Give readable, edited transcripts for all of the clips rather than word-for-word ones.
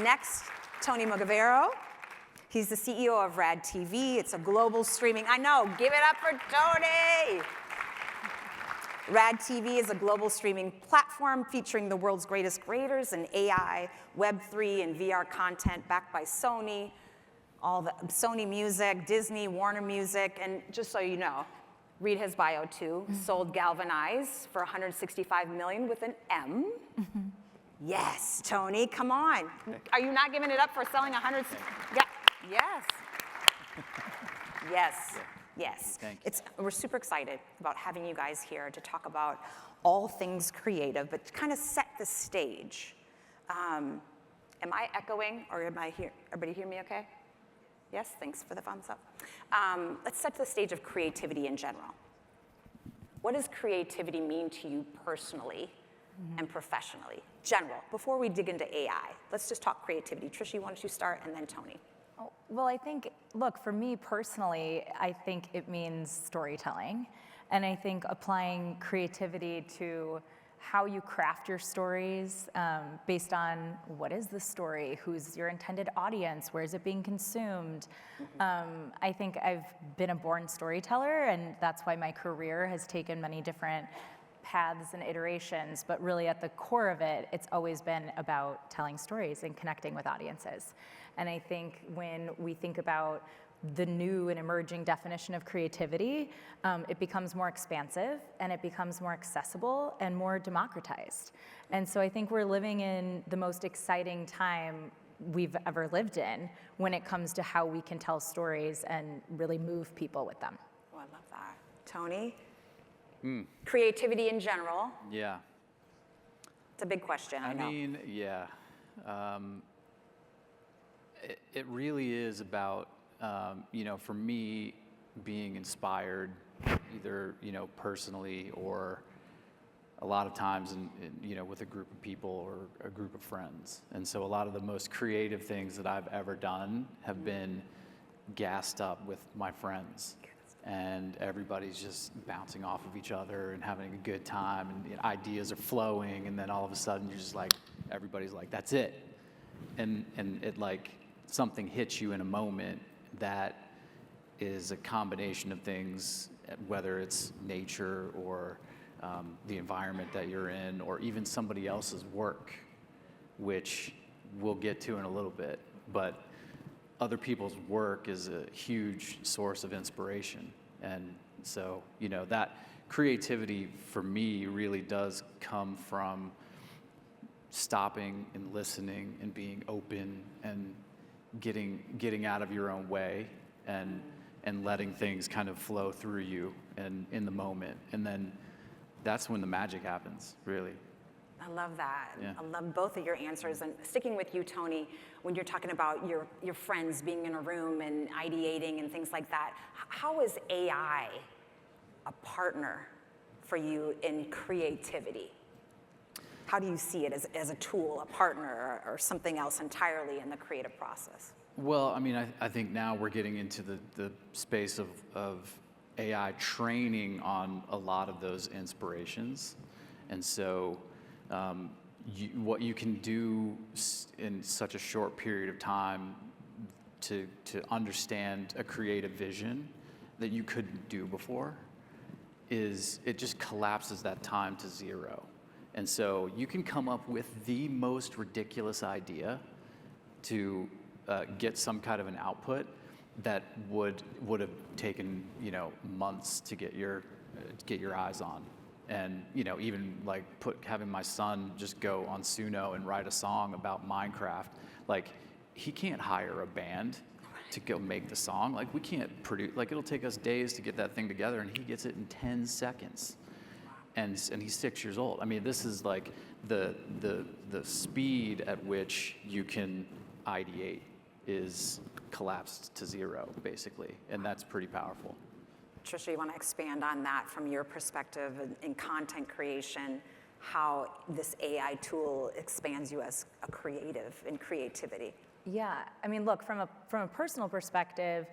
Next, Tony Mugavero. He's the CEO of Rad TV. It's a global streaming, I know, give it up for Tony! Rad TV is a global streaming platform featuring the world's greatest creators in AI, Web3, and VR content backed by Sony, all the Sony Music, Disney, Warner Music, and just so you know, read his bio too, sold Galvanize for $165 million with an M. Yes, Tony, come on. Are you not giving it up for selling 100? Yeah. Yes. Yes. Yes. Thank you. We're super excited about having you guys here to talk about all things creative, but to kind of set the stage. Am I echoing, or am I here? Everybody hear me okay? Yes, thanks for the thumbs up. Let's set the stage of creativity in general. What does creativity mean to you personally and professionally? General, before we dig into AI, let's just talk creativity. Tricia, why don't you start, and then Tony. Well, I think, look, for me personally, I think it means storytelling. And I think applying creativity to how you craft your stories based on what is the story, who's your intended audience, where is it being consumed. I think I've been a born storyteller, and that's why my career has taken many different paths and iterations, but really at the core of it, it's always been about telling stories and connecting with audiences. And I think when we think about the new and emerging definition of creativity, it becomes more expansive and it becomes more accessible and more democratized. And so I think we're living in the most exciting time we've ever lived in when it comes to how we can tell stories and really move people with them. Oh, I love that. Tony? Creativity in general. Yeah. It's a big question, I know. I mean, yeah. It really is about, for me, being inspired, either, personally or a lot of times, with a group of people or a group of friends. And so a lot of the most creative things that I've ever done have been gassed up with my friends. And everybody's just bouncing off of each other and having a good time, and the ideas are flowing, and then all of a sudden you're just like, everybody's like, that's it. And it like, something hits you in a moment that is a combination of things, whether it's nature or the environment that you're in, or even somebody else's work, which we'll get to in a little bit. But other people's work is a huge source of inspiration. And so, that creativity for me really does come from stopping and listening and being open and getting out of your own way and letting things kind of flow through you and in the moment. And then that's when the magic happens, really. I love that. Yeah. I love both of your answers. And sticking with you, Tony, when you're talking about your friends being in a room and ideating and things like that, how is AI a partner for you in creativity? How do you see it as a tool, a partner, or something else entirely in the creative process? Well, I mean, I think now we're getting into the space of AI training on a lot of those inspirations. And so what you can do in such a short period of time to understand a creative vision that you couldn't do before is it just collapses that time to zero. And so you can come up with the most ridiculous idea to get some kind of an output that would have taken months to get your eyes on. And even like having my son just go on Suno and write a song about Minecraft, like he can't hire a band to go make the song. Like we can't produce, like it'll take us days to get that thing together, and he gets it in 10 seconds. And he's 6 years old. I mean, this is like the speed at which you can ideate is collapsed to zero, basically, and that's pretty powerful. Tricia, you want to expand on that from your perspective in content creation, how this AI tool expands you as a creative in creativity? Yeah, I mean, look, from a personal perspective,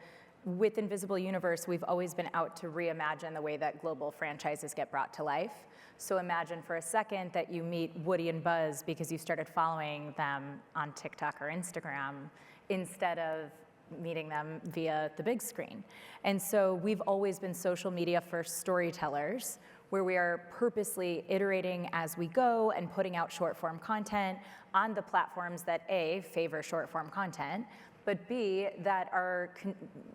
with Invisible Universe, we've always been out to reimagine the way that global franchises get brought to life. So imagine for a second that you meet Woody and Buzz because you started following them on TikTok or Instagram instead of meeting them via the big screen. And so we've always been social media first storytellers, where we are purposely iterating as we go and putting out short form content on the platforms that A, favor short form content, but B, that are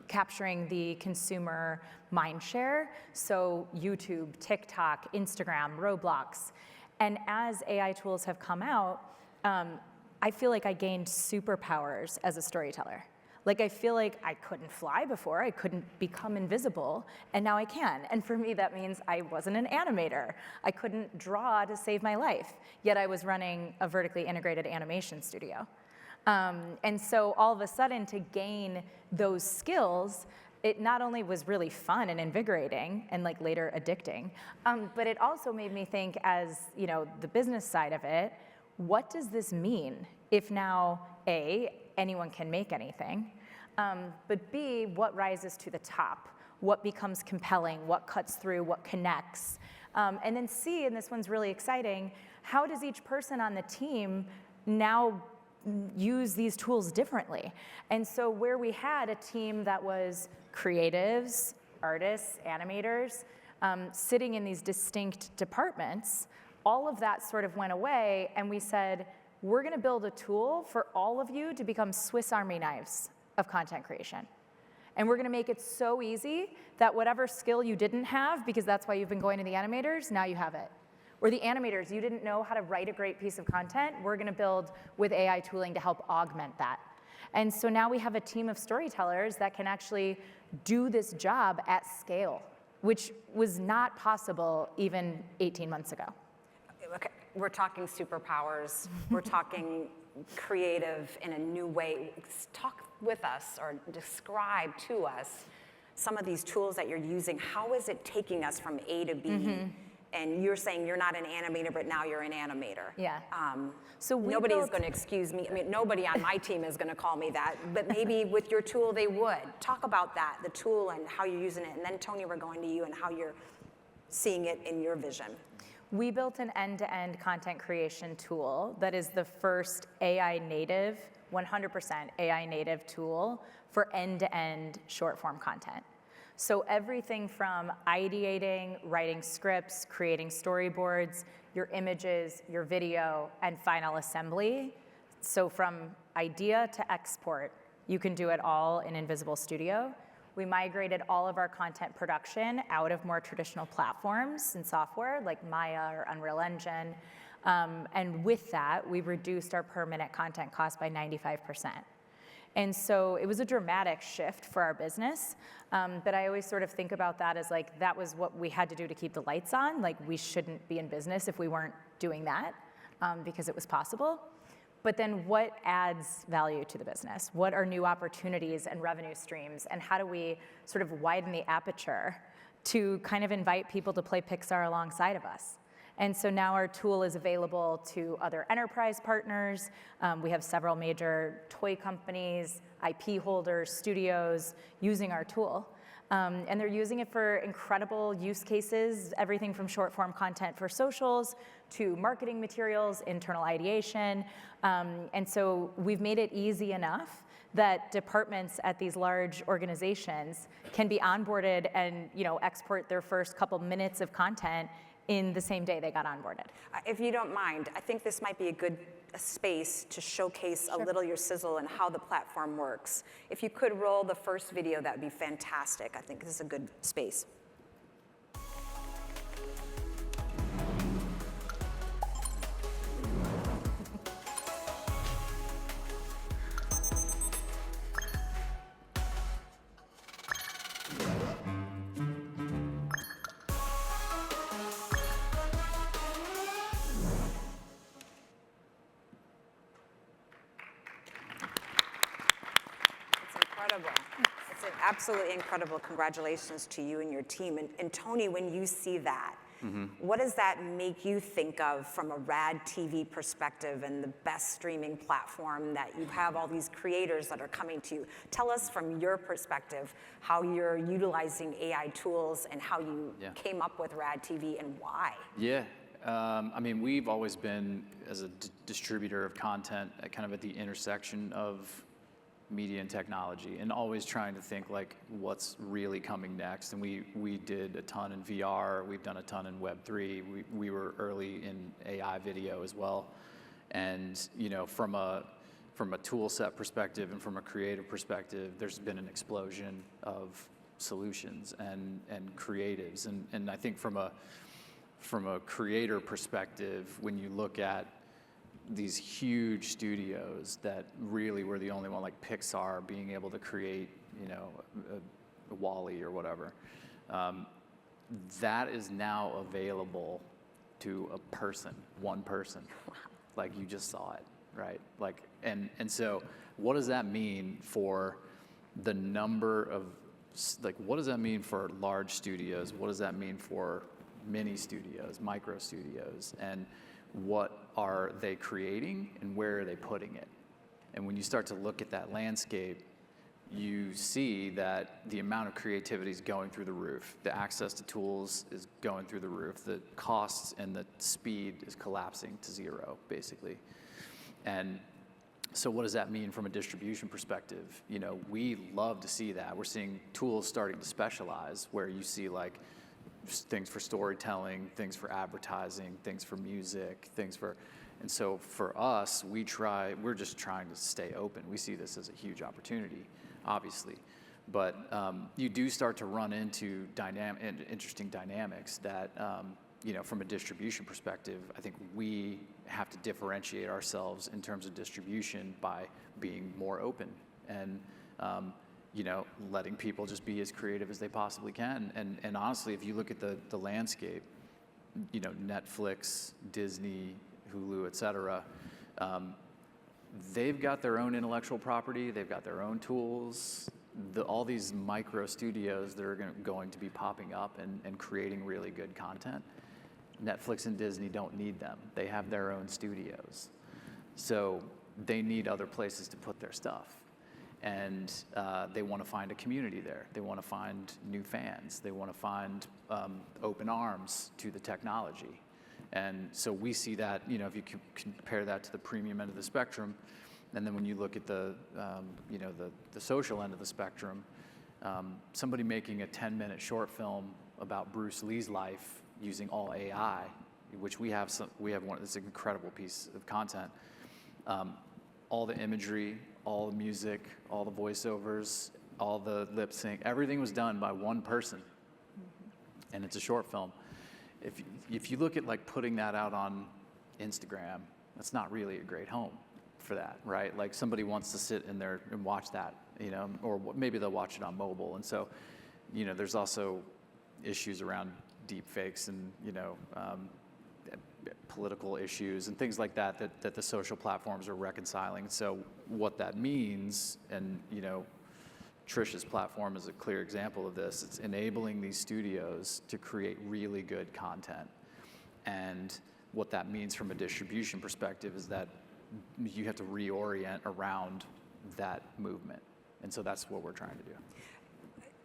capturing the consumer mind share, so YouTube, TikTok, Instagram, Roblox. And as AI tools have come out, I feel like I gained superpowers as a storyteller. Like, I feel like I couldn't fly before, I couldn't become invisible, and now I can. And for me, that means I wasn't an animator. I couldn't draw to save my life, yet I was running a vertically integrated animation studio. And so all of a sudden, to gain those skills, it not only was really fun and invigorating and like later addicting, but it also made me think, as you know, the business side of it, what does this mean if now A, anyone can make anything, but B, what rises to the top? What becomes compelling? What cuts through? What connects? And then C, and this one's really exciting, how does each person on the team now use these tools differently? And so where we had a team that was creatives, artists, animators, sitting in these distinct departments, all of that sort of went away, and we said, we're gonna build a tool for all of you to become Swiss Army knives of content creation. And we're gonna make it so easy that whatever skill you didn't have, because that's why you've been going to the animators, now you have it. Or the animators, you didn't know how to write a great piece of content, we're gonna build with AI tooling to help augment that. And so now we have a team of storytellers that can actually do this job at scale, which was not possible even 18 months ago. Okay, we're talking superpowers, we're talking creative in a new way. Talk with us or describe to us some of these tools that you're using. How is it taking us from A to B? And you're saying you're not an animator, but now you're an animator. Yeah. So nobody is going to excuse me. I mean, nobody on my team is going to call me that, but maybe with your tool they would. Talk about that, the tool and how you're using it. And then Tony, we're going to you and how you're seeing it in your vision. We built an end-to-end content creation tool that is the first AI native, 100% AI native tool for end-to-end short-form content. So everything from ideating, writing scripts, creating storyboards, your images, your video, and final assembly. So from idea to export, you can do it all in Invisible Studio. We migrated all of our content production out of more traditional platforms and software like Maya or Unreal Engine. And with that, we reduced our per minute content cost by 95%. And so it was a dramatic shift for our business. But I always sort of think about that as like, that was what we had to do to keep the lights on. Like, we shouldn't be in business if we weren't doing that, because it was possible. But then what adds value to the business? What are new opportunities and revenue streams? And how do we sort of widen the aperture to kind of invite people to play Pixar alongside of us? And so now our tool is available to other enterprise partners. We have several major toy companies, IP holders, studios using our tool. And they're using it for incredible use cases, everything from short form content for socials to marketing materials, internal ideation. And so we've made it easy enough that departments at these large organizations can be onboarded and export their first couple minutes of content in the same day they got onboarded. If you don't mind, I think this might be a good space to showcase a little your sizzle and how the platform works. If you could roll the first video, that would be fantastic. I think this is a good space. It's absolutely incredible. Congratulations to you and your team. And Tony, when you see that, What does that make you think of from a Rad TV perspective and the best streaming platform that you have all these creators that are coming to you? Tell us from your perspective how you're utilizing AI tools and how you came up with Rad TV and why. Yeah. I mean, we've always been, as a distributor of content, kind of at the intersection of media and technology, and always trying to think like what's really coming next. And we did a ton in VR. We've done a ton in Web3. We were early in AI video as well. And from a tool set perspective and from a creative perspective, there's been an explosion of solutions and creatives. And I think from a creator perspective, when you look at these huge studios that really were the only one, like Pixar, being able to create, a WALL-E or whatever, that is now available to a person, one person. Like you just saw it, right? Like, and so what does that mean for the number of, like, what does that mean for large studios? What does that mean for mini studios, micro studios, and what are they creating and where are they putting it? And when you start to look at that landscape, you see that the amount of creativity is going through the roof. The access to tools is going through the roof. The costs and the speed is collapsing to zero, basically. And so what does that mean from a distribution perspective? We love to see that. We're seeing tools starting to specialize, where you see like things for storytelling, things for advertising, things for music, and so for us, we're just trying to stay open. We see this as a huge opportunity, obviously, but you do start to run into interesting dynamics that, from a distribution perspective, I think we have to differentiate ourselves in terms of distribution by being more open and letting people just be as creative as they possibly can. And honestly, if you look at the landscape, Netflix, Disney, Hulu, et cetera, they've got their own intellectual property, they've got their own tools. All these micro studios that are going to be popping up and creating really good content, Netflix and Disney don't need them. They have their own studios. So they need other places to put their stuff. And they want to find a community there. They want to find new fans. They want to find open arms to the technology. And so we see that, if you compare that to the premium end of the spectrum, and then when you look at the social end of the spectrum, somebody making a 10-minute short film about Bruce Lee's life using all AI, which we have one. It's an incredible piece of content. All the imagery, all the music, all the voiceovers, all the lip sync, everything was done by one person, and it's a short film. If you look at like putting that out on Instagram, that's not really a great home for that, right? Like somebody wants to sit in there and watch that, or maybe they'll watch it on mobile. And so, there's also issues around deep fakes and, political issues and things like that the social platforms are reconciling. So what that means, and Tricia's platform is a clear example of this. It's enabling these studios to create really good content. And what that means from a distribution perspective is that you have to reorient around that movement. And so that's what we're trying to do.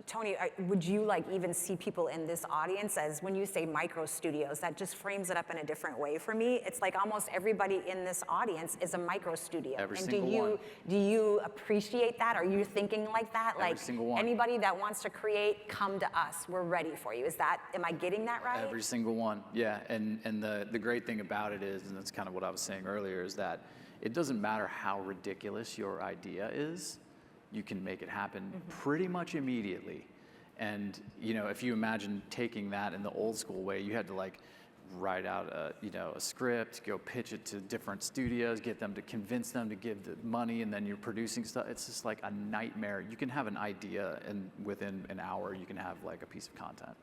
Tony, would you even see people in this audience as, when you say micro studios, that just frames it up in a different way for me? It's like almost everybody in this audience is a micro studio. Every single one. Do you appreciate that? Are you thinking like that? Every single one. Anybody that wants to create, come to us. We're ready for you. Am I getting that right? Every single one, yeah. And the great thing about it is, and that's kind of what I was saying earlier, is that it doesn't matter how ridiculous your idea is, you can make it happen pretty much immediately. And if you imagine taking that in the old school way, you had to write out a script, go pitch it to different studios, get them to convince them to give the money, and then you're producing stuff. It's just like a nightmare. You can have an idea, and within an hour you can have a piece of content.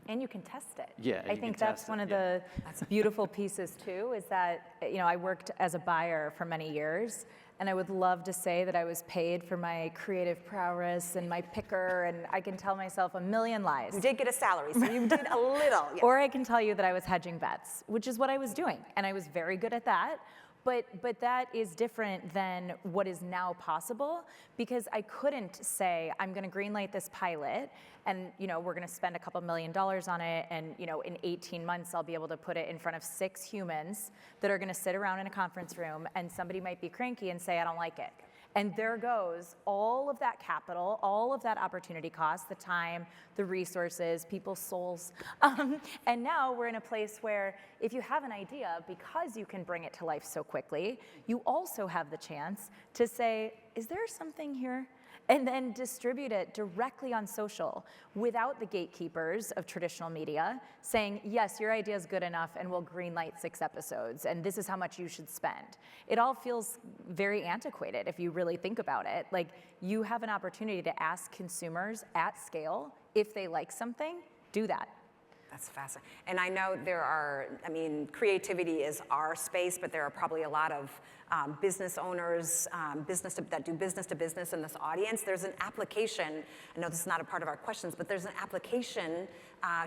And you can test it. Yeah, I think that's one of the beautiful pieces too, is that I worked as a buyer for many years, and I would love to say that I was paid for my creative prowess and my picker, and I can tell myself a million lies. You did get a salary, so you did a little. Yeah. Or I can tell you that I was hedging bets, which is what I was doing, and I was very good at that. But that is different than what is now possible, because I couldn't say, I'm gonna greenlight this pilot, and we're gonna spend a couple $1 million on it, and in 18 months I'll be able to put it in front of 6 humans that are gonna sit around in a conference room, and somebody might be cranky and say, I don't like it. And there goes all of that capital, all of that opportunity cost, the time, the resources, people's souls. And now we're in a place where if you have an idea, because you can bring it to life so quickly, you also have the chance to say, is there something here? And then distribute it directly on social without the gatekeepers of traditional media saying, yes, your idea is good enough and we'll greenlight 6 episodes and this is how much you should spend. It all feels very antiquated if you really think about it. Like, you have an opportunity to ask consumers at scale if they like something, do that. That's fascinating. And I know creativity is our space, but there are probably a lot of business owners, that do business to business in this audience. There's an application, I know this is not a part of our questions, but there's an application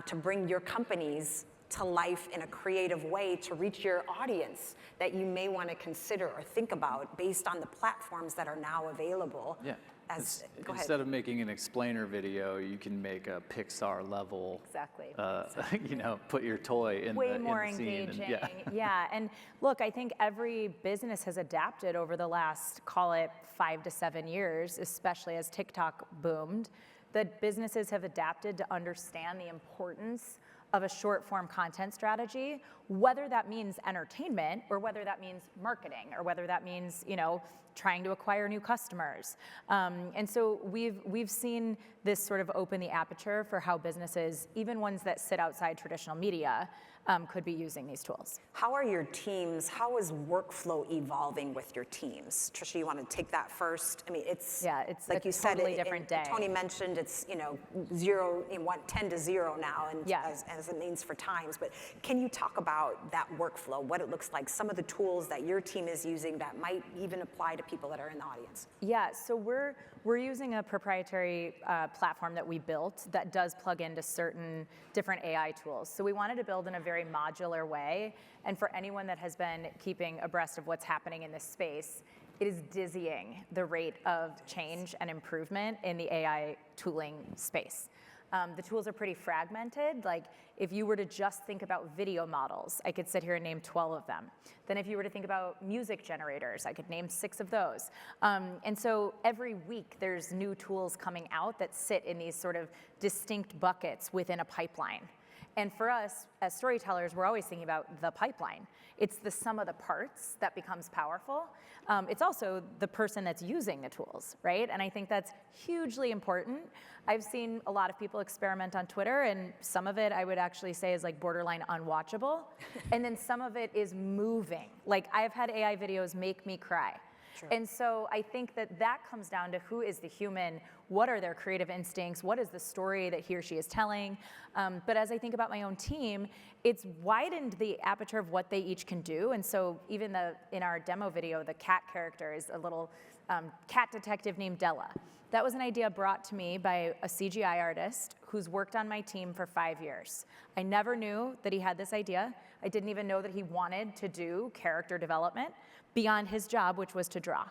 to bring your companies to life in a creative way to reach your audience that you may want to consider or think about based on the platforms that are now available. Yeah. Go ahead. Instead of making an explainer video, you can make a Pixar level. Exactly. Put your toy in way the more in the engaging. scene. And, yeah, and look, I think every business has adapted over the last, call it 5 to 7 years, especially as TikTok boomed, that businesses have adapted to understand the importance of a short form content strategy, whether that means entertainment or whether that means marketing or whether that means, trying to acquire new customers. And so we've seen this sort of open the aperture for how businesses, even ones that sit outside traditional media, could be using these tools. How are your teams, how is workflow evolving with your teams? Tricia, you want to take that first? I mean, it's like you said, totally different day. Tony mentioned it's 10 to 0 now, and as it means for times. But can you talk about that workflow, what it looks like, some of the tools that your team is using that might even apply to people that are in the audience? Yeah, so we're using a proprietary platform that we built that does plug into certain different AI tools. So we wanted to build in a very modular way, and for anyone that has been keeping abreast of what's happening in this space, it is dizzying the rate of change and improvement in the AI tooling space. The tools are pretty fragmented. Like, if you were to just think about video models, I could sit here and name 12 of them. Then if you were to think about music generators, I could name 6 of those. And so every week there's new tools coming out that sit in these sort of distinct buckets within a pipeline. And for us, as storytellers, we're always thinking about the pipeline. It's the sum of the parts that becomes powerful. It's also the person that's using the tools, right? And I think that's hugely important. I've seen a lot of people experiment on Twitter, and some of it I would actually say is like borderline unwatchable. And then some of it is moving. Like, I've had AI videos make me cry. True. And so I think that comes down to who is the human, what are their creative instincts, what is the story that he or she is telling. But as I think about my own team, it's widened the aperture of what they each can do. And so even in our demo video, the cat character is a little cat detective named Della. That was an idea brought to me by a CGI artist who's worked on my team for 5 years. I never knew that he had this idea. I didn't even know that he wanted to do character development beyond his job, which was to draw.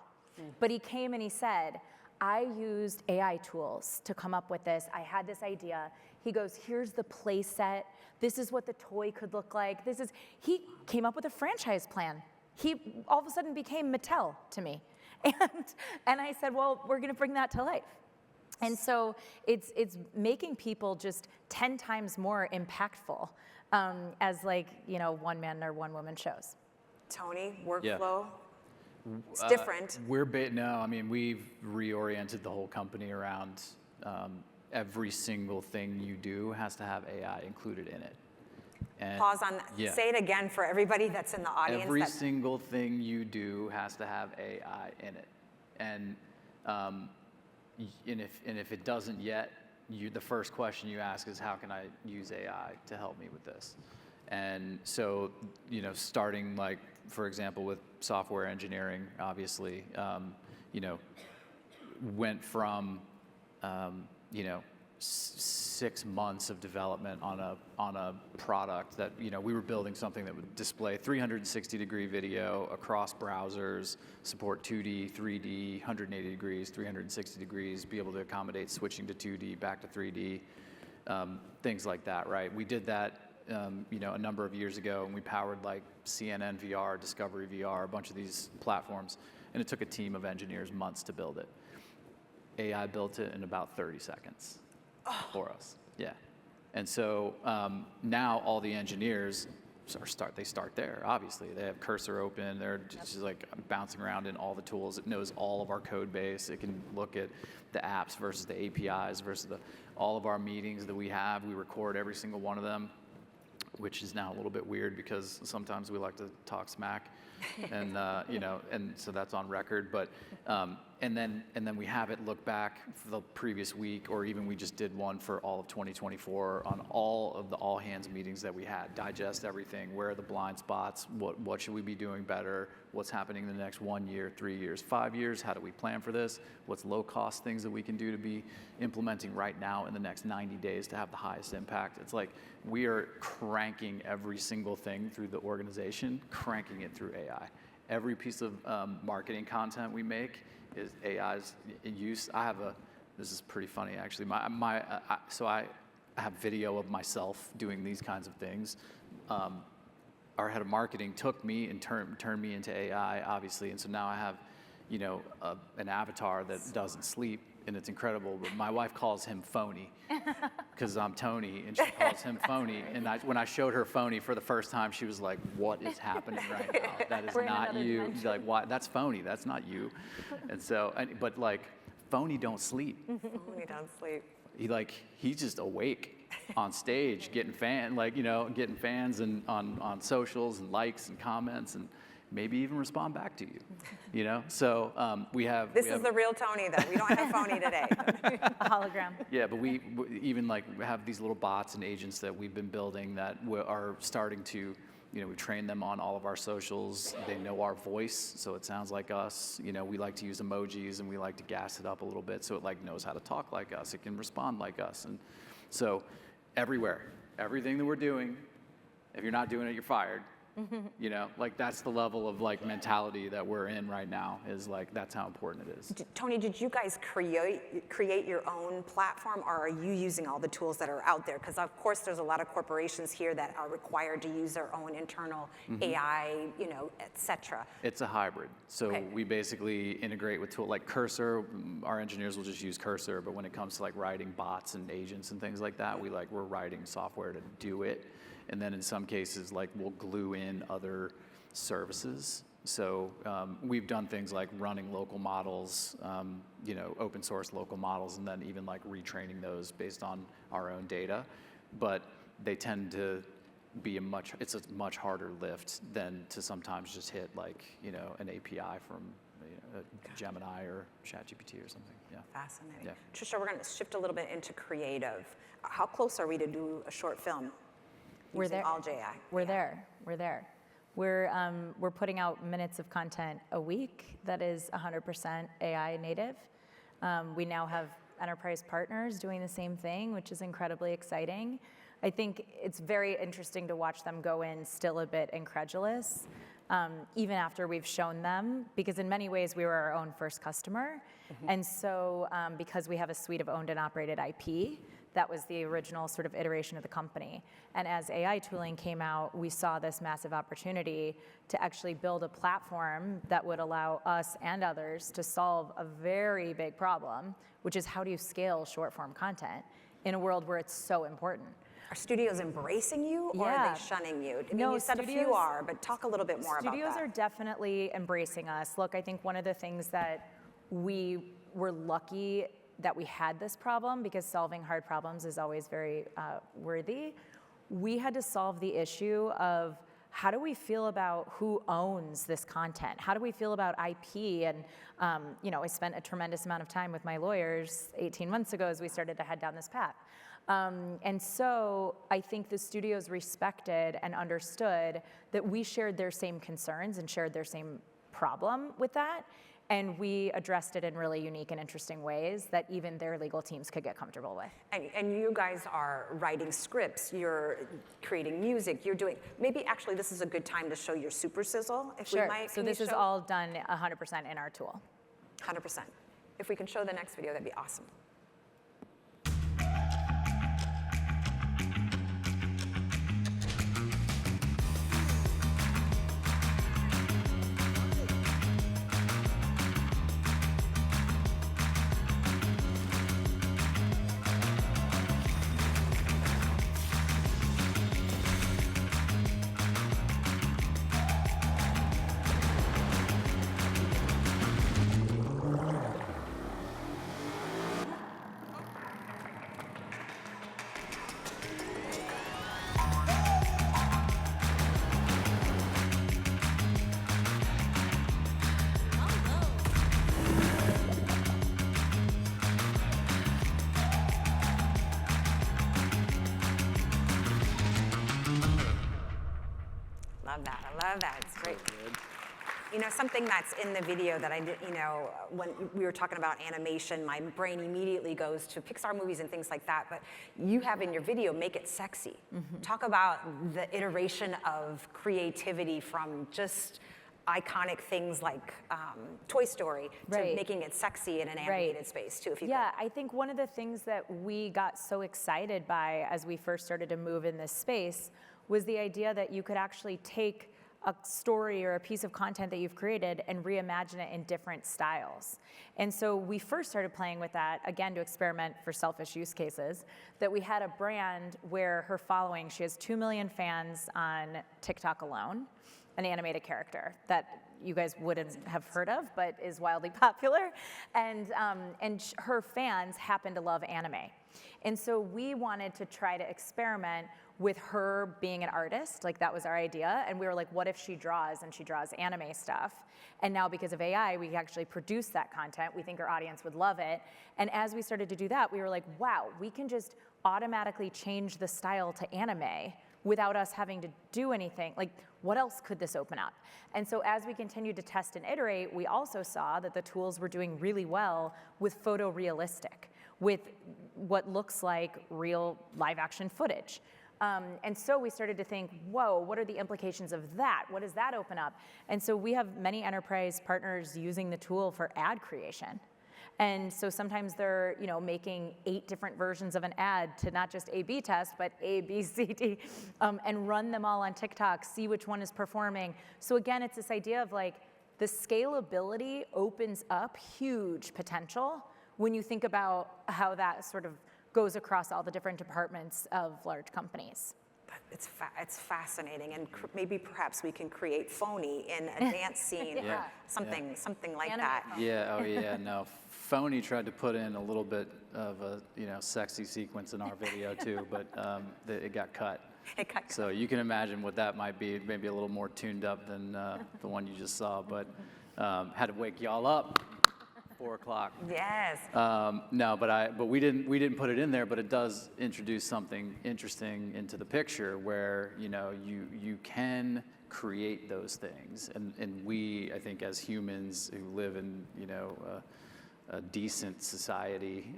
But he came and he said, I used AI tools to come up with this. I had this idea. He goes, here's the play set. This is what the toy could look like. He came up with a franchise plan. He all of a sudden became Mattel to me. And I said, well, we're gonna bring that to life. And so it's making people just 10 times more impactful as one man or one woman shows. Tony, workflow? Yeah. It's different. We've reoriented the whole company around every single thing you do has to have AI included in it. And pause on that. Yeah. Say it again for everybody that's in the audience. Every single thing you do has to have AI in it. And if it doesn't yet, the first question you ask is, how can I use AI to help me with this? And so, starting like for example, with software engineering, obviously, you know, went from, you know, 6 months of development on a product that, you know, we were building something that would display 360-degree video across browsers, support 2D, 3D, 180 degrees, 360 degrees, be able to accommodate switching to 2D, back to 3D, things like that, right? We did that, you know, a number of years ago, and we powered like CNN VR, Discovery VR, a bunch of these platforms, and it took a team of engineers months to build it. AI built it in about 30 seconds. For us, yeah. And so now all the engineers start there, obviously. They have Cursor open, they're just like bouncing around in all the tools. It knows all of our code base. It can look at the apps versus the APIs versus all of our meetings that we have. We record every single one of them, which is now a little bit weird because sometimes we like to talk smack. And you know, and so that's on record. But and then we have it look back for the previous week, or even we just did one for all of 2024 on all of the all hands meetings that we had. Digest everything. Where are the blind spots? What should we be doing better? What's happening in the next 1 year, 3 years, 5 years? How do we plan for this? What's low cost things that we can do to be implementing right now in the next 90 days to have the highest impact? It's like we are cranking every single thing through the organization, cranking it through AI. Every piece of marketing content we make is AI's use. This is pretty funny actually. So I have video of myself doing these kinds of things. Our head of marketing took me and turned me into AI, obviously, and so now I have, you know, an avatar that doesn't sleep, and it's incredible. But my wife calls him Phony because I'm Tony, and she calls him Phony. And when I showed her Phony for the first time, she was like, "What is happening right now? That is not you." She's like, "Why? That's Phony. That's not you." And so, but like, Phony don't sleep. Phony don't sleep. He's just awake on stage, getting fans and on socials and likes and comments and maybe even respond back to you, you know? So we have... This is the real Tony, though. We don't have Phony today. A hologram. Yeah, but we even like have these little bots and agents that we've been building that are starting to, you know, we train them on all of our socials. They know our voice, so it sounds like us. You know, we like to use emojis and we like to gas it up a little bit so it like knows how to talk like us. It can respond like us. And so everywhere, everything that we're doing, if you're not doing it, you're fired. You know, like that's the level of like mentality that we're in right now, is like that's how important it is. Tony, did you guys create your own platform, or are you using all the tools that are out there? Because of course there's a lot of corporations here that are required to use their own internal AI, you know, et cetera. It's a hybrid. So we basically integrate with tools like Cursor. Our engineers will just use Cursor, but when it comes to like writing bots and agents and things like that, we're writing software to do it. And then in some cases, like we'll glue in other services. So we've done things like running local models, you know, open source local models, and then even like retraining those based on our own data. But they tend to be it's a much harder lift than to sometimes just hit like, you know, an API from Gemini or ChatGPT or something. Yeah. Fascinating. Yeah. Tricia, we're going to shift a little bit into creative. How close are we to do a short film? We're there. All JI. We're there. We're putting out minutes of content a week that is 100% AI native. We now have enterprise partners doing the same thing, which is incredibly exciting. I think it's very interesting to watch them go in still a bit incredulous, even after we've shown them, because in many ways we were our own first customer. And so because we have a suite of owned and operated IP, that was the original sort of iteration of the company. And as AI tooling came out, we saw this massive opportunity to actually build a platform that would allow us and others to solve a very big problem, which is how do you scale short form content in a world where it's so important? Are studios embracing you, or are they shunning you? I mean, No, you said a few are, but talk a little bit more about that. Studios are definitely embracing us. Look, I think one of the things that we were lucky that we had this problem, because solving hard problems is always very worthy. We had to solve the issue of how do we feel about who owns this content? How do we feel about IP? And you know, I spent a tremendous amount of time with my lawyers 18 months ago as we started to head down this path. And so I think the studios respected and understood that we shared their same concerns and shared their same problem with that. And we addressed it in really unique and interesting ways that even their legal teams could get comfortable with. And you guys are writing scripts, you're creating music, you're doing, maybe actually this is a good time to show your super sizzle, if we might. So this is all done 100% in our tool. 100%. If we can show the next video, that'd be awesome. Love that, I love that, it's great. You know, something that's in the video that I did, you know, when we were talking about animation, my brain immediately goes to Pixar movies and things like that, but you have in your video, make it sexy. Talk about the iteration of creativity from just iconic things like Toy Story to making it sexy in an animated space too, if you could. I think one of the things that we got so excited by as we first started to move in this space was the idea that you could actually take a story or a piece of content that you've created and reimagine it in different styles. And so we first started playing with that, again, to experiment for selfish use cases, that we had a brand where her following, she has 2 million fans on TikTok alone, an animated character that you guys wouldn't have heard of, but is wildly popular. And her fans happen to love anime. And so we wanted to try to experiment with her being an artist, like that was our idea, and we were like, what if she draws and she draws anime stuff? And now because of AI, we actually produce that content. We think our audience would love it. And as we started to do that, we were like, wow, we can just automatically change the style to anime without us having to do anything. Like, what else could this open up? And so as we continued to test and iterate, we also saw that the tools were doing really well with photorealistic, with what looks like real live action footage. And so we started to think, whoa, what are the implications of that? What does that open up? And so we have many enterprise partners using the tool for ad creation. And so sometimes they're, you know, making 8 different versions of an ad to not just A/B test, but A, B, C, D, and run them all on TikTok, see which one is performing. So again, it's this idea of like, the scalability opens up huge potential when you think about how that sort of goes across all the different departments of large companies. It's fascinating, and maybe perhaps we can create Phony in a dance scene, or something like that. Yeah, oh yeah, no. Phony tried to put in a little bit of a, you know, sexy sequence in our video too, but it got cut. So you can imagine what that might be, maybe a little more tuned up than the one you just saw, but had to wake y'all up. 4 o'clock. Yes. No, but we didn't put it in there, but it does introduce something interesting into the picture where, you know, you can create those things, and we, I think, as humans who live in, you know, a decent society,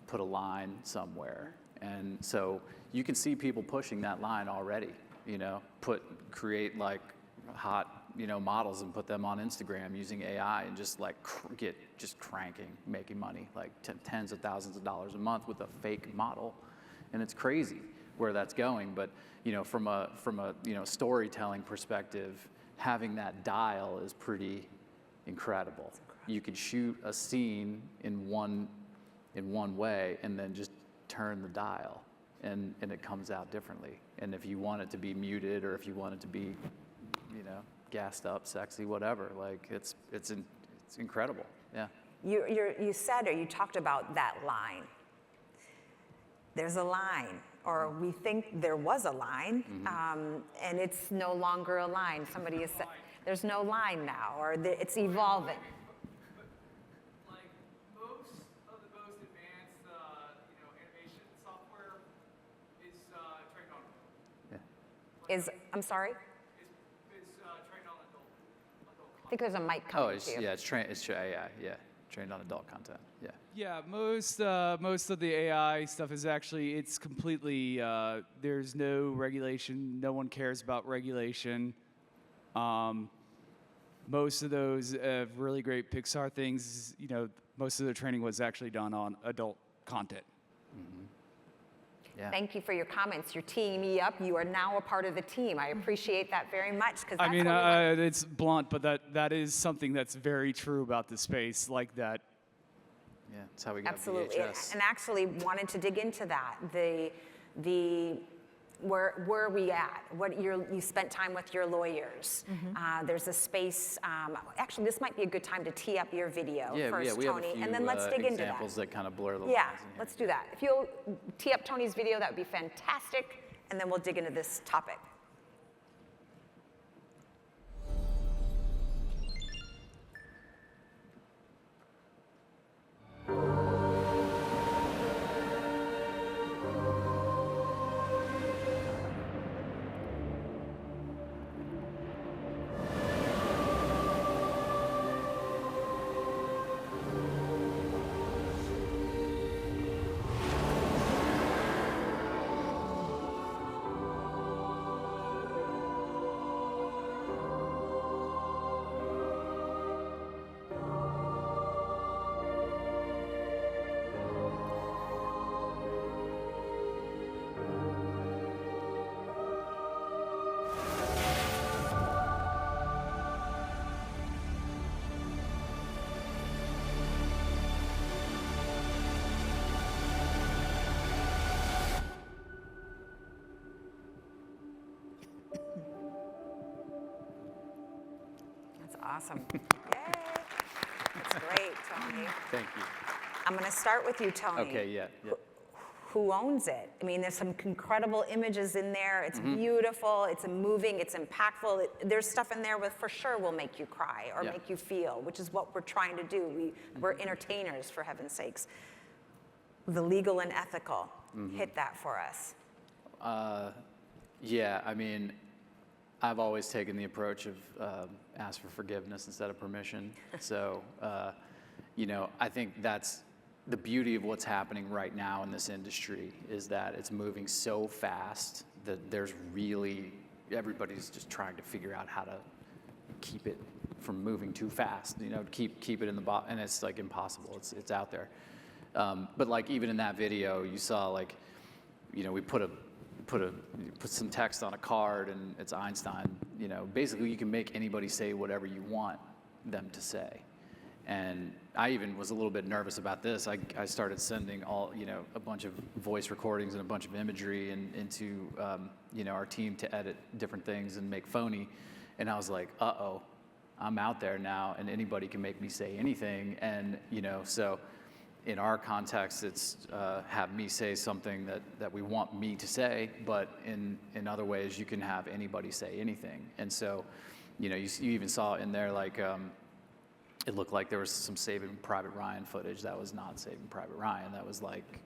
put a line somewhere, and so you can see people pushing that line already. You know, create like hot, you know, models and put them on Instagram using AI and just like get cranking, making money, like tens of thousands of dollars a month with a fake model, and it's crazy where that's going. But you know, from a you know, storytelling perspective, having that dial is pretty incredible. You could shoot a scene in one way and then just turn the dial, and it comes out differently. And if you want it to be muted, or if you want it to be, you know, gassed up, sexy, whatever, like it's incredible. Yeah. You said, or you talked about that line. There's a line, or we think there was a line, and it's no longer a line. Somebody has said there's no line now, or it's evolving. Like most of the most advanced, you know, animation software is, I'm sorry? It's trained on adult I think there's a mic Oh, coming to you. it's AI, yeah, trained on adult content, yeah. Yeah, most of the AI stuff is actually, it's completely, there's no regulation. No one cares about regulation. Most of those really great Pixar things, most of the training was actually done on adult content. Yeah. Thank you for your comments. You're teeing me up. You are now a part of the team. I appreciate that very much. I mean, it's blunt, but that is something that's very true about the space, like that. Yeah, that's how we got Absolutely, VHS. and actually wanted to dig into that. Where are we at? You spent time with your lawyers. There's a space. Actually, this might be a good time to tee up your video first, we Tony, have a few and then let's dig into that. examples that kind of blur the Yeah, lines in here. let's do that. If you'll tee up Tony's video, that would be fantastic, and then we'll dig into this topic. That's awesome. Yay. That's great, Tony. Thank you. I'm going to start with you, Tony. Okay, yeah. Who owns it? I mean, there's some incredible images in there. It's beautiful. It's moving. It's impactful. There's stuff in there with for sure will make you cry or make you feel, which is what we're trying to do. We're entertainers, for heaven's sakes. The legal and ethical. Hit that for us. Yeah, I mean, I've always taken the approach of ask for forgiveness instead of permission. So, I think that's the beauty of what's happening right now in this industry is that it's moving so fast that everybody's just trying to figure out how to keep it from moving too fast, keep it in the box, and it's like impossible. It's out there. But like even in that video, you saw like, we put some text on a card and it's Einstein. Basically you can make anybody say whatever you want them to say. And I even was a little bit nervous about this. I started sending a bunch of voice recordings and a bunch of imagery into our team to edit different things and make phony. And I was like, uh-oh, I'm out there now and anybody can make me say anything. And, so in our context, it's have me say something that we want me to say, but in other ways, you can have anybody say anything. And so, you even saw in there like, it looked like there was some Saving Private Ryan footage that was not Saving Private Ryan. That was like,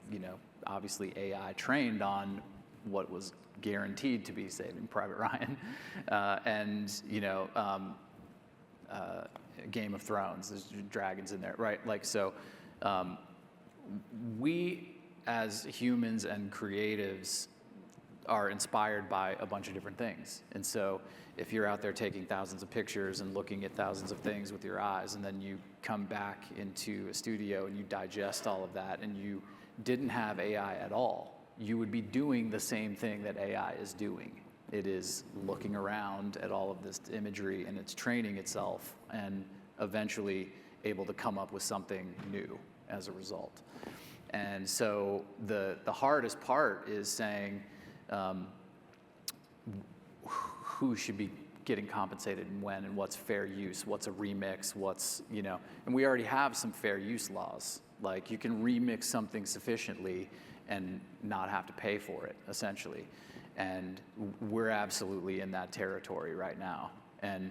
obviously AI trained on what was guaranteed to be Saving Private Ryan. Game of Thrones, there's dragons in there, right? Like, so we as humans and creatives are inspired by a bunch of different things. And so if you're out there taking thousands of pictures and looking at thousands of things with your eyes, and then you come back into a studio and you digest all of that and you didn't have AI at all, you would be doing the same thing that AI is doing. It is looking around at all of this imagery and it's training itself and eventually able to come up with something new as a result. And so the hardest part is saying, who should be getting compensated and when, and what's fair use, what's a remix, and we already have some fair use laws. Like you can remix something sufficiently and not have to pay for it, essentially. And we're absolutely in that territory right now. And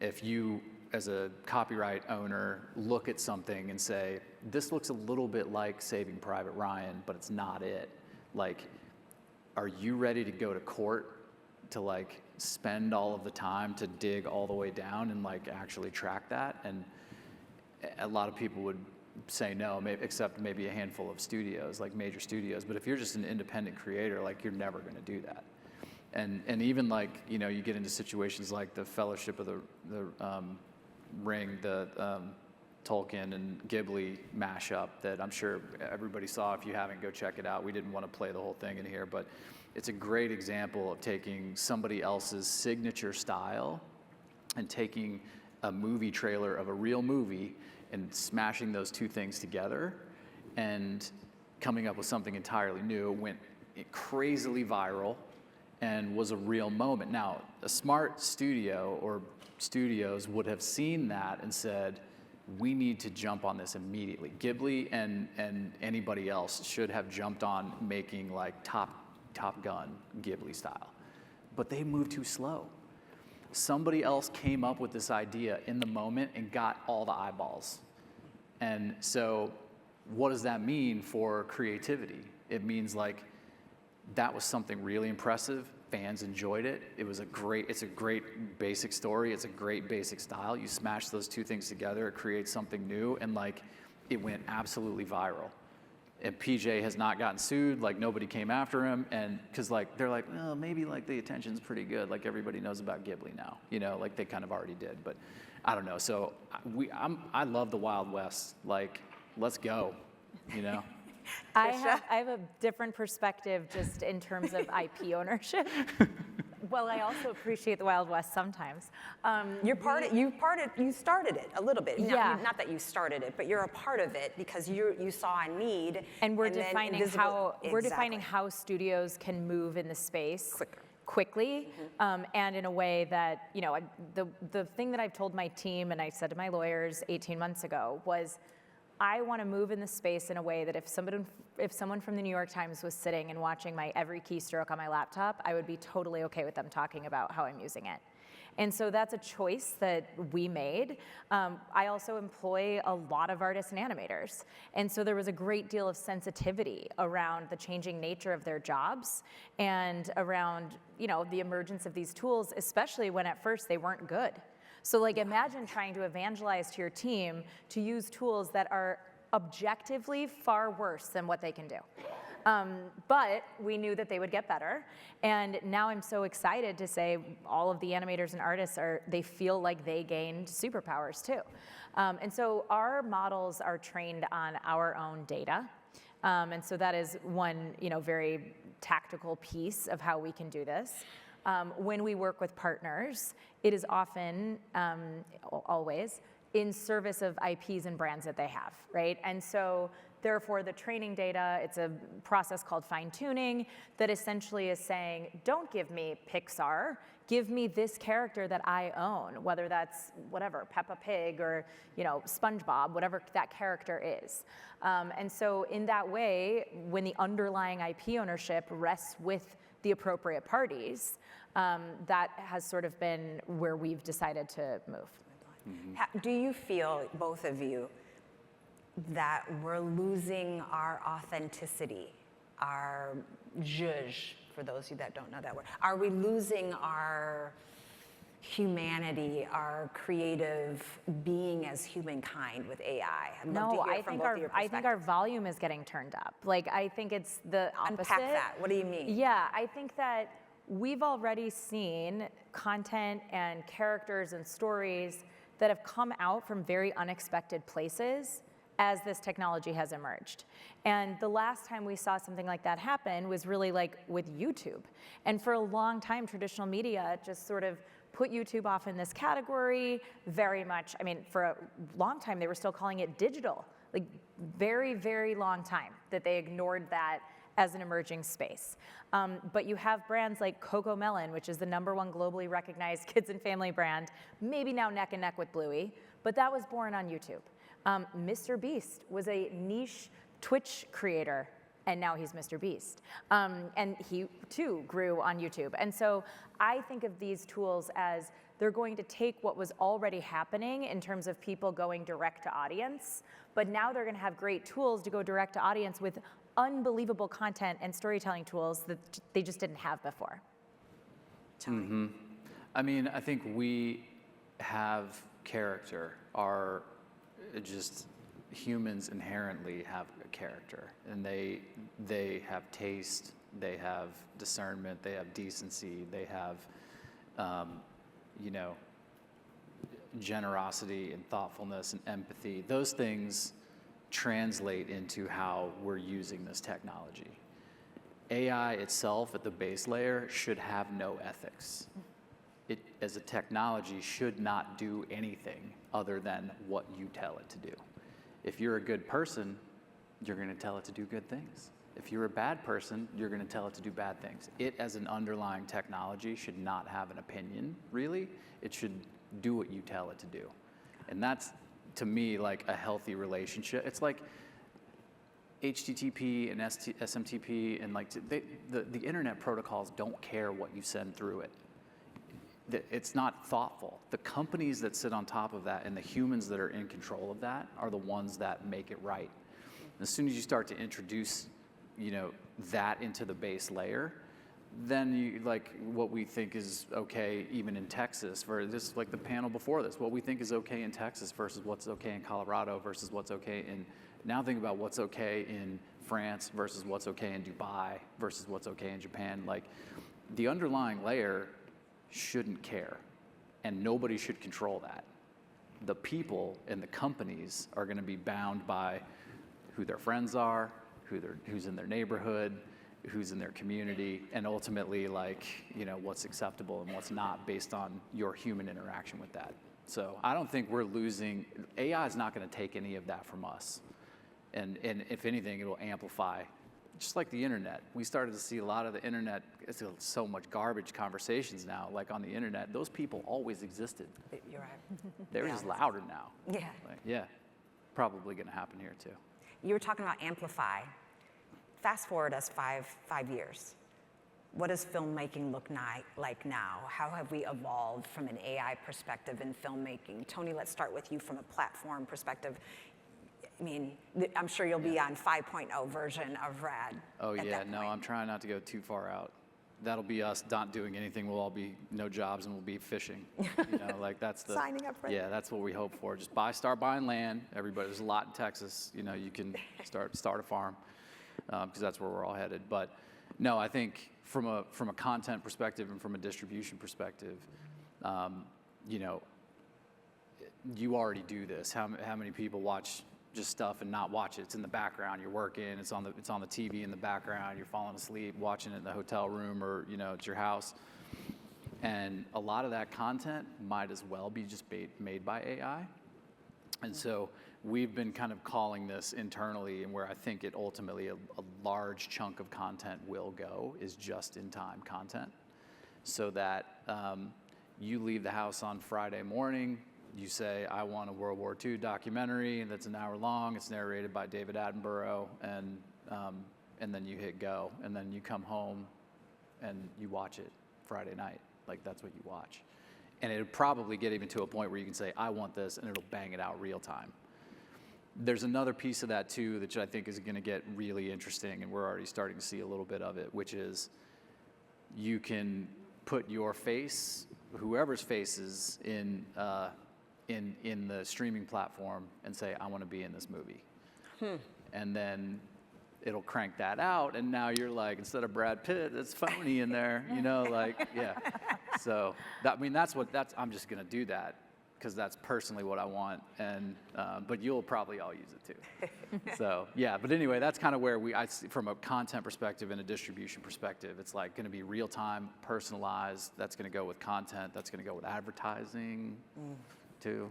if you, as a copyright owner, look at something and say, this looks a little bit like Saving Private Ryan, but it's not it. Like, are you ready to go to court to like spend all of the time to dig all the way down and like actually track that. And a lot of people would say no, except maybe a handful of studios, like major studios. But if you're just an independent creator, like you're never going to do that. And even like, you know, you get into situations like the Fellowship of the Ring, the Tolkien and Ghibli mashup that I'm sure everybody saw. If you haven't, go check it out. We didn't want to play the whole thing in here, but it's a great example of taking somebody else's signature style and taking a movie trailer of a real movie and smashing those two things together and coming up with something entirely new. It went crazily viral and was a real moment. Now, a smart studio or studios would have seen that and said, we need to jump on this immediately. Ghibli and anybody else should have jumped on making like Top Gun Ghibli style, but they moved too slow. Somebody else came up with this idea in the moment and got all the eyeballs. And so what does that mean for creativity? It means like that was something really impressive. Fans enjoyed it. It's a great basic story. It's a great basic style. You smash those two things together, it creates something new, and like it went absolutely viral. And PJ has not gotten sued, like nobody came after him, and because like they're like, well, maybe like the attention's pretty good, like everybody knows about Ghibli now, you know, like they kind of already did, but I don't know. So I love the Wild West. Like, let's go, you know. I have a different perspective just in terms of IP ownership. Well, I also appreciate the Wild West sometimes. You started it a little bit. Yeah. Not that you started it, but you're a part of it because you saw a need. And we're then defining how studios can move in the space quickly, and in a way that, you know, the thing that I've told my team and I said to my lawyers 18 months ago was, I want to move in the space in a way that if someone from the New York Times was sitting and watching my every keystroke on my laptop, I would be totally okay with them talking about how I'm using it. And so that's a choice that we made. I also employ a lot of artists and animators. And so there was a great deal of sensitivity around the changing nature of their jobs and around, you know, the emergence of these tools, especially when at first they weren't good. So like imagine trying to evangelize to your team to use tools that are objectively far worse than what they can do. But we knew that they would get better. And now I'm so excited to say all of the animators and artists they feel like they gained superpowers too. And so our models are trained on our own data. And so that is one, you know, very tactical piece of how we can do this. When we work with partners, it is often, always, in service of IPs and brands that they have, right? And so therefore the training data, it's a process called fine-tuning that essentially is saying, don't give me Pixar, give me this character that I own, whether that's whatever, Peppa Pig or, you know, SpongeBob, whatever that character is. And so in that way, when the underlying IP ownership rests with the appropriate parties, that has sort of been where we've decided to move. Do you feel, both of you, that we're losing our authenticity, our zhuzh, for those of you that don't know that word? Are we losing our humanity, our creative being as humankind with AI? No, I think our volume is getting turned up. Like, I think it's the opposite. Unpack that. What do you mean? Yeah, I think that we've already seen content and characters and stories that have come out from very unexpected places as this technology has emerged. And the last time we saw something like that happen was really like with YouTube. And for a long time, traditional media just sort of put YouTube off in this category very much. I mean, for a long time, they were still calling it digital. Like, very, very long time that they ignored that as an emerging space. But you have brands like CoComelon, which is the #1 globally recognized kids and family brand, maybe now neck and neck with Bluey, but that was born on YouTube. Mr. Beast was a niche Twitch creator, and now he's Mr. Beast. And he too grew on YouTube. And so I think of these tools as they're going to take what was already happening in terms of people going direct to audience, but now they're gonna have great tools to go direct to audience with unbelievable content and storytelling tools that they just didn't have before. Tony? I mean, I think we have character. Humans inherently have a character, and they have taste, they have discernment, they have decency, they have, generosity and thoughtfulness and empathy. Those things translate into how we're using this technology. AI itself at the base layer should have no ethics. It, as a technology, should not do anything other than what you tell it to do. If you're a good person, you're going to tell it to do good things. If you're a bad person, you're going to tell it to do bad things. It, as an underlying technology, should not have an opinion, really. It should do what you tell it to do. And that's, to me, like a healthy relationship. It's like HTTP and SMTP, and like the internet protocols don't care what you send through it. It's not thoughtful. The companies that sit on top of that and the humans that are in control of that are the ones that make it right. And as soon as you start to introduce, that into the base layer, then you, like, what we think is okay even in Texas, for this, like the panel before this, what we think is okay in Texas versus what's okay in Colorado versus what's okay in, now think about what's okay in France versus what's okay in Dubai versus what's okay in Japan. Like, the underlying layer shouldn't care, and nobody should control that. The people and the companies are going to be bound by who their friends are, who's in their neighborhood, who's in their community, and ultimately, like, what's acceptable and what's not based on your human interaction with that. So I don't think we're losing. AI is not going to take any of that from us, and if anything, it will amplify. Just like the internet, we started to see a lot of the internet. It's so much garbage conversations now, like on the internet. Those people always existed. You're right. They're just louder now. Yeah. Yeah, probably going to happen here too. You were talking about amplify. Fast forward us five years. What does filmmaking look like now? How have we evolved from an AI perspective in filmmaking? Tony, let's start with you from a platform perspective. I mean, I'm sure you'll be on 5.0 version of RAD. Oh yeah, no, I'm trying not to go too far out. That'll be us not doing anything. We'll all be no jobs and we'll be fishing. Like that's the signing up for. Yeah, that's what we hope for. Just start buying land. Everybody, there's a lot in Texas. You can start a farm because that's where we're all headed. But no, I think from a content perspective and from a distribution perspective, you already do this. How many people watch just stuff and not watch it? It's in the background. You're working. It's on the TV in the background. You're falling asleep watching it in the hotel room, or it's your house. And a lot of that content might as well be just made by AI. And so we've been kind of calling this internally, and where I think it ultimately a large chunk of content will go is just-in-time content, so that you leave the house on Friday morning. You say, I want a World War II documentary that's an hour long. It's narrated by David Attenborough, and then you hit go, and then you come home and you watch it Friday night. Like, that's what you watch. And it'll probably get even to a point where you can say, I want this, and it'll bang it out real time. There's another piece of that too, that I think is going to get really interesting, and we're already starting to see a little bit of it, which is you can put your face, whoever's face is in the streaming platform, and say, I want to be in this movie. And then it'll crank that out, and now you're like, instead of Brad Pitt, it's phony in there, yeah. So I'm just gonna do that because that's personally what I want, and but you'll probably all use it too. So yeah, but anyway, that's kind of where I see from a content perspective and a distribution perspective, it's like gonna be real time, personalized. That's gonna go with content. That's gonna go with advertising. Too.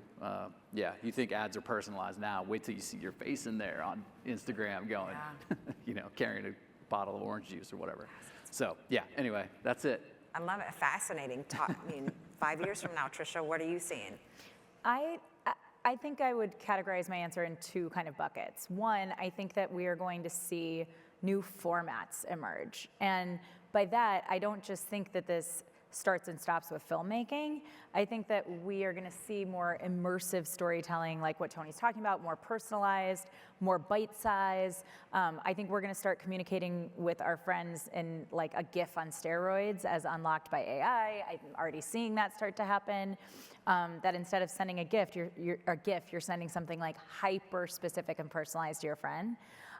Yeah, you think ads are personalized now. Wait till you see your face in there on Instagram going, carrying a bottle of orange juice or whatever. So, yeah, anyway, that's it. I love it. Fascinating talk. I mean, 5 years from now, Tricia, what are you seeing? I think I would categorize my answer in two kind of buckets. One, I think that we are going to see new formats emerge. And by that, I don't just think that this starts and stops with filmmaking. I think that we are going to see more immersive storytelling, like what Tony's talking about, more personalized, more bite-sized. I think we're going to start communicating with our friends in like a GIF on steroids as unlocked by AI. I'm already seeing that start to happen. That instead of sending a GIF, you're sending something like hyper-specific and personalized to your friend.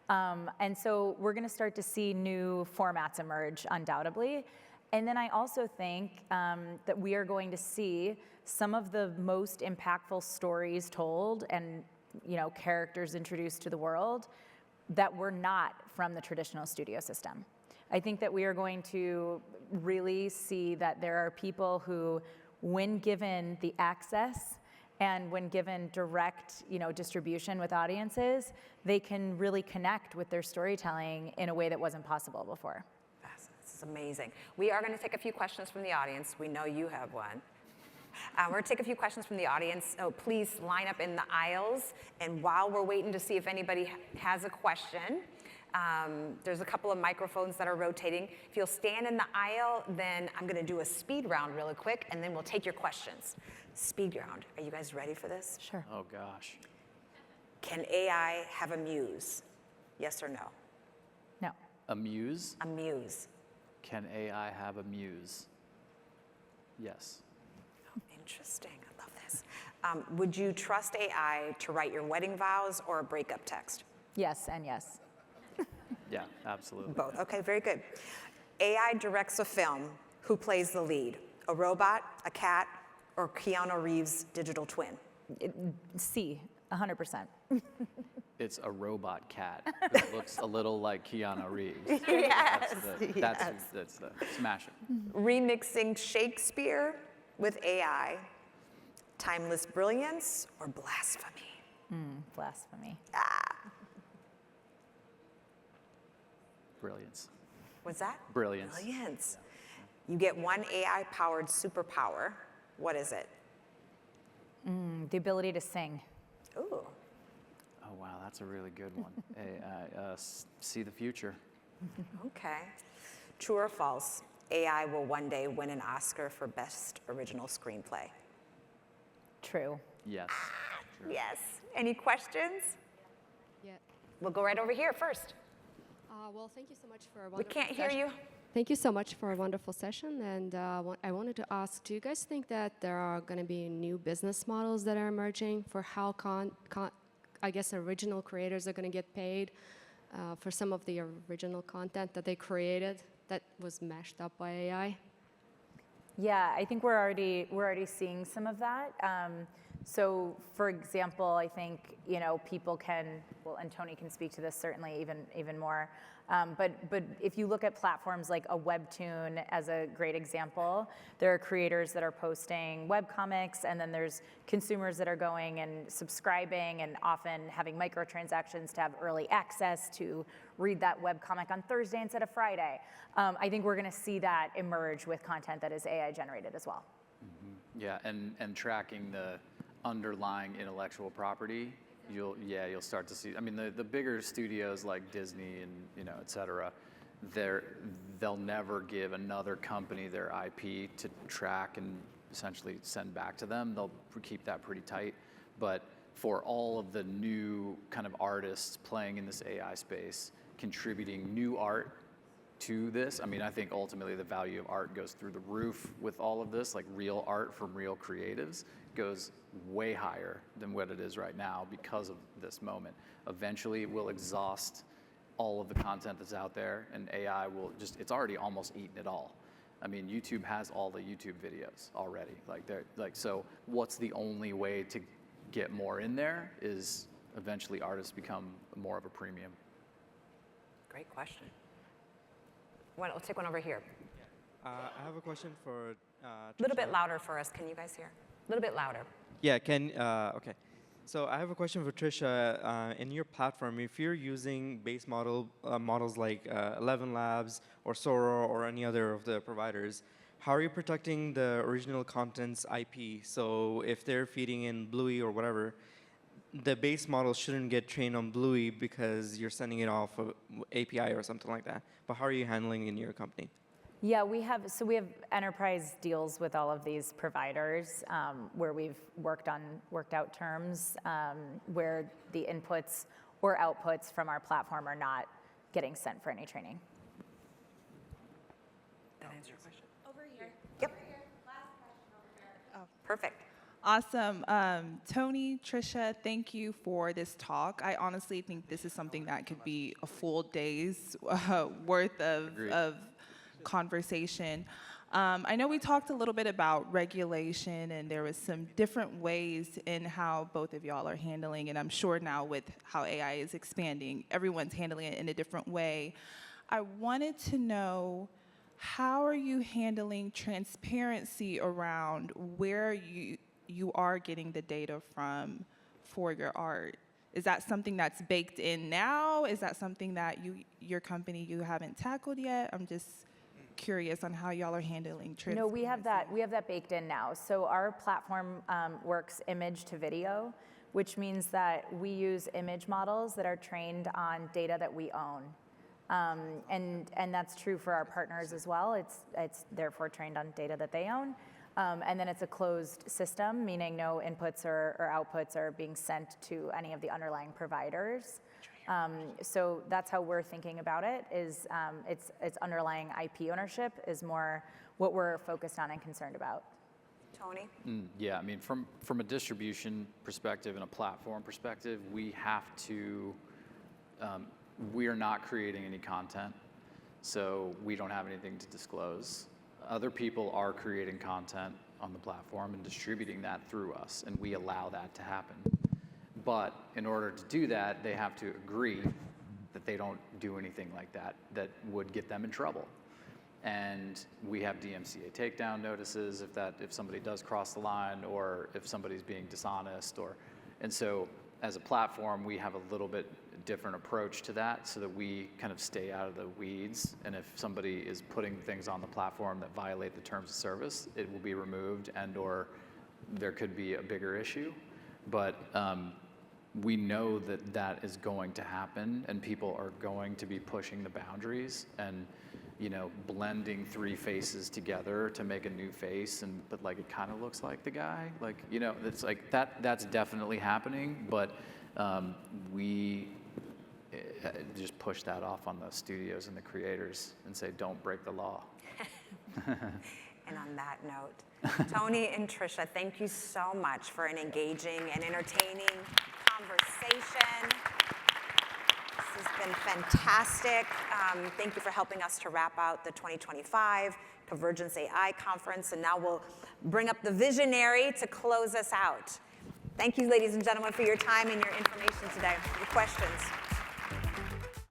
And so we're going to start to see new formats emerge, undoubtedly. And then I also think that we are going to see some of the most impactful stories told and characters introduced to the world that were not from the traditional studio system. I think that we are going to really see that there are people who, when given the access and when given direct distribution with audiences, they can really connect with their storytelling in a way that wasn't possible before. This is amazing. We are going to take a few questions from the audience. We know you have one. We're going to take a few questions from the audience. So please line up in the aisles. And while we're waiting to see if anybody has a question, there's a couple of microphones that are rotating. If you'll stand in the aisle, then I'm going to do a speed round really quick, and then we'll take your questions. Speed round. Are you guys ready for this? Sure. Oh, gosh. Can AI have a muse? Yes or no? No. A muse? A muse. Can AI have a muse? Yes. Oh, interesting. I love this. Would you trust AI to write your wedding vows or a breakup text? Yes and yes. Yeah, absolutely. Both. Okay, very good. AI directs a film. Who plays the lead? A robot, a cat, or Keanu Reeves' digital twin? C, 100%. It's a robot cat that looks a little like Keanu Reeves. Yes. That's the smash it. Remixing Shakespeare with AI. Timeless brilliance or blasphemy? Blasphemy. Brilliance. What's that? Brilliance. Brilliance. You get one AI-powered superpower. What is it? The ability to sing. Ooh. Oh, wow, that's a really good one. AI, see the future. Okay. True or false? AI will one day win an Oscar for Best Original Screenplay. True. Yes. True. Yes. Any questions? Yeah. We'll go right over here first. Well, thank you so much for a wonderful We can't hear session. you. Thank you so much for a wonderful session. And I wanted to ask, do you guys think that there are going to be new business models that are emerging for how I guess original creators are going to get paid for some of the original content that they created that was mashed up by AI? Yeah, I think we're already seeing some of that. So, for example, I think people can, well, and Tony can speak to this certainly even more. But if you look at platforms like a Webtoon as a great example, there are creators that are posting webcomics, and then there's consumers that are going and subscribing and often having microtransactions to have early access to read that webcomic on Thursday instead of Friday. I think we're going to see that emerge with content that is AI generated as well. Mm-hmm. Yeah, and tracking the underlying intellectual property, you'll start to see. I mean, the bigger studios like Disney and et cetera, they'll never give another company their IP to track and essentially send back to them. They'll keep that pretty tight. But for all of the new kind of artists playing in this AI space, contributing new art to this, I mean, I think ultimately the value of art goes through the roof with all of this, like real art from real creatives goes way higher than what it is right now because of this moment. Eventually it will exhaust all of the content that's out there, and AI will it's already almost eaten it all. I mean, YouTube has all the YouTube videos already. So what's the only way to get more in there is eventually artists become more of a premium. Great question. We'll take one over here. I have a question for A little bit louder for us. Can you guys hear? A little bit louder. Yeah, okay. So I have a question for Tricia. In your platform, if you're using base models like 11 Labs or Sora or any other of the providers, how are you protecting the original content's IP? So if they're feeding in Bluey or whatever, the base model shouldn't get trained on Bluey because you're sending it off of API or something like that. But how are you handling it in your company? Yeah, we have enterprise deals with all of these providers where we've worked out terms where the inputs or outputs from our platform are not getting sent for any training. That answer your question? Over here. Yep. Over here. Last question over here. Oh, perfect. Awesome. Tony, Tricia, thank you for this talk. I honestly think this is something that could be a full day's worth of conversation. I know we talked a little bit about regulation, and there was some different ways in how both of y'all are handling, and I'm sure now with how AI is expanding, everyone's handling it in a different way. I wanted to know, how are you handling transparency around where you are getting the data from for your art? Is that something that's baked in now? Is that something that your company, you haven't tackled yet? I'm just curious on how y'all are handling transparency. No, we have that baked in now. So our platform works image to video, which means that we use image models that are trained on data that we own. And that's true for our partners as well. It's therefore trained on data that they own. And then it's a closed system, meaning no inputs or outputs are being sent to any of the underlying providers. So that's how we're thinking about it, is it's underlying IP ownership is more what we're focused on and concerned about. Tony? Yeah, I mean, from a distribution perspective and a platform perspective, we have to, we are not creating any content, so we don't have anything to disclose. Other people are creating content on the platform and distributing that through us, and we allow that to happen. But in order to do that, they have to agree that they don't do anything like that that would get them in trouble. And we have DMCA takedown notices if somebody does cross the line, or if somebody's being dishonest, and so as a platform, we have a little bit different approach to that, so that we kind of stay out of the weeds. And if somebody is putting things on the platform that violate the terms of service, it will be removed, and/or there could be a bigger issue. But we know that that is going to happen, and people are going to be pushing the boundaries and, blending three faces together to make a new face, but like it kind of looks like the guy, it's like that's definitely happening. But we just push that off on the studios and the creators and say, don't break the law. And on that note, Tony and Tricia, thank you so much for an engaging and entertaining conversation. This has been fantastic. Thank you for helping us to wrap out the 2025 ConvergenceAI conference, and now we'll bring up the visionary to close us out. Thank you, ladies and gentlemen, for your time and your information today, your questions.